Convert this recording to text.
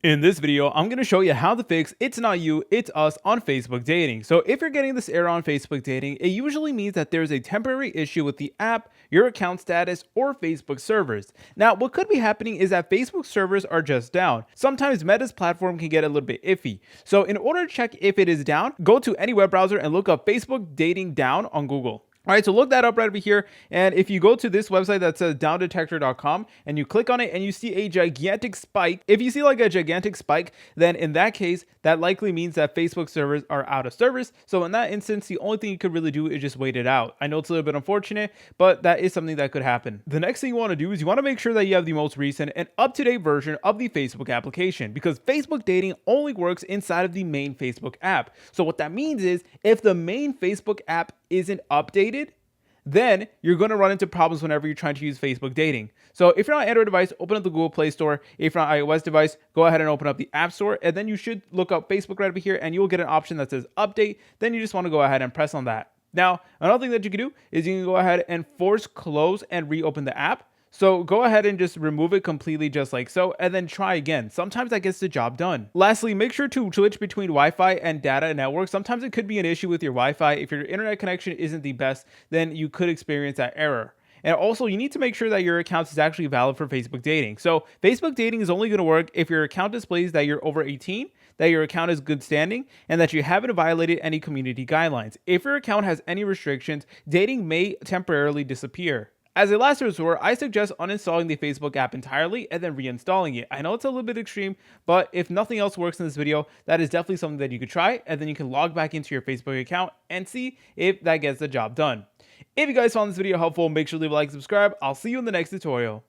In this video, I'm going to show you how to fix "it's not you, it's us" on Facebook Dating. So if you're getting this error on Facebook Dating, it usually means that there's a temporary issue with the app, your account status, or Facebook servers. Now, what could be happening is that Facebook servers are just down. Sometimes Meta's platform can get a little bit iffy. So in order to check if it is down, go to any web browser and look up Facebook Dating down on Google. All right, so look that up right over here. And if you go to this website that says downdetector.com and you click on it and you see a gigantic spike, if you see like a gigantic spike, then in that case, that likely means that Facebook servers are out of service. So in that instance, the only thing you could really do is just wait it out. I know it's a little bit unfortunate, but that is something that could happen. The next thing you want to do is you want to make sure that you have the most recent and up-to-date version of the Facebook application, because Facebook Dating only works inside of the main Facebook app. So what that means is if the main Facebook app isn't updated, then you're going to run into problems whenever you're trying to use Facebook Dating. So if you're on an Android device, open up the Google Play Store. If you're on an iOS device, go ahead and open up the App Store, and then you should look up Facebook right over here, and you'll get an option that says Update. Then you just want to go ahead and press on that. Now, another thing that you can do is you can go ahead and force close and reopen the app. So go ahead and just remove it completely just like so, and then try again. Sometimes that gets the job done. Lastly, make sure to switch between Wi-Fi and data network. Sometimes it could be an issue with your Wi-Fi. If your internet connection isn't the best, then you could experience that error. And also, you need to make sure that your account is actually valid for Facebook Dating. So Facebook Dating is only going to work if your account displays that you're over 18, that your account is good standing, and that you haven't violated any community guidelines. If your account has any restrictions, dating may temporarily disappear. As a last resort, I suggest uninstalling the Facebook app entirely and then reinstalling it. I know it's a little bit extreme, but if nothing else works in this video, that is definitely something that you could try, and then you can log back into your Facebook account and see if that gets the job done. If you guys found this video helpful, make sure to leave a like and subscribe. I'll see you in the next tutorial.